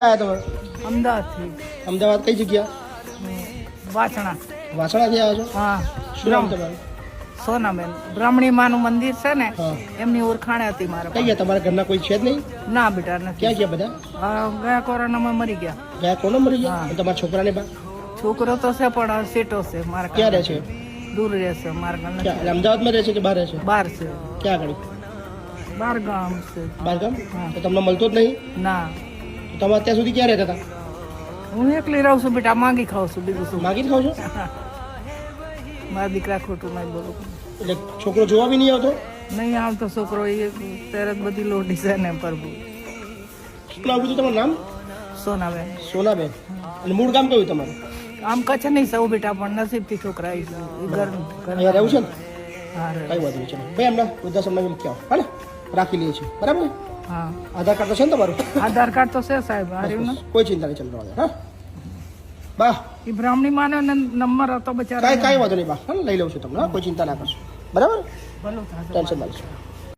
તમે અમદાવાદથી અમદાવાદ કઈ જગ્યા? વાસણા. વાસણાથી આવ્યા છો? હા. શું નામ તમારું? સોનાબેન બ્રાહ્મણી માનું મંદિર છે ને, હા. એમની ઓળખાણ હતી મારા કઈ ગયા? તમારા ઘરના કોઈ છે જ નહીં? ના બેટા નથી. ક્યાં ગયા બધા? ગયા કોરોનામાં મરી ગયા. ગયા કોનો મરી ગયા? હા. અને તમારા છોકરાને બા છોકરો તો છે પણ સેટો છે મારા ક્યાં રહે છે? દૂર રહે છે મારા ઘર ક્યાં? એટલે અમદાવાદમાં રહે છે કે બહાર રહે છે? બહાર છે, ક્યાં આગળ? બાર ગામ છે. બહારગામ? હા. તો તમને મળતો જ નહીં? ના, તો તમે અત્યાર સુધી ક્યાં રહેતા હતા? હું એકલી રહું છું બેટા, માંગી ખાઉં છું, બીજું શું. માગી જ ખાવ છો? મારા દીકરા ખોટું નહીં બોલું. એટલે છોકરો જોવા બી નહીં આવતો? નહીં આવતો છોકરો, એ તરત બધી લોટી છે ને પ્રભુ. શું નામ કીધું તમારું નામ? સોનાબેન. સોનાબેન. અને મૂળ ગામ કયું તમારું? આમ કચ્છ નહીં સૌ બેટા, પણ નસીબથી છોકરા આવી છે. એ ઘર અહીંયા રહેવું છે ને? હા રે. કઈ વાત નહીં. ચલો ભાઈ એમના વૃદ્ધાશ્રમમાં મૂકી આવો, હાલે રાખી લઈએ છીએ, બરાબર ને? હા, આધાર કાર્ડ તો છે ને તમારું? આધાર કાર્ડ તો છે સાહેબ. હાર્યું ને કોઈ ચિંતા નહીં. ચલો હા બા, એ બ્રાહ્મણી માનો નંબર હતો બચારા. કાંઈ વાંધો નહીં બા, હા લઈ લઉં છું તમને, હા કોઈ ચિંતા ના કરશો, બરાબર? ભલું થશે. ટેન્શન ના લેશો.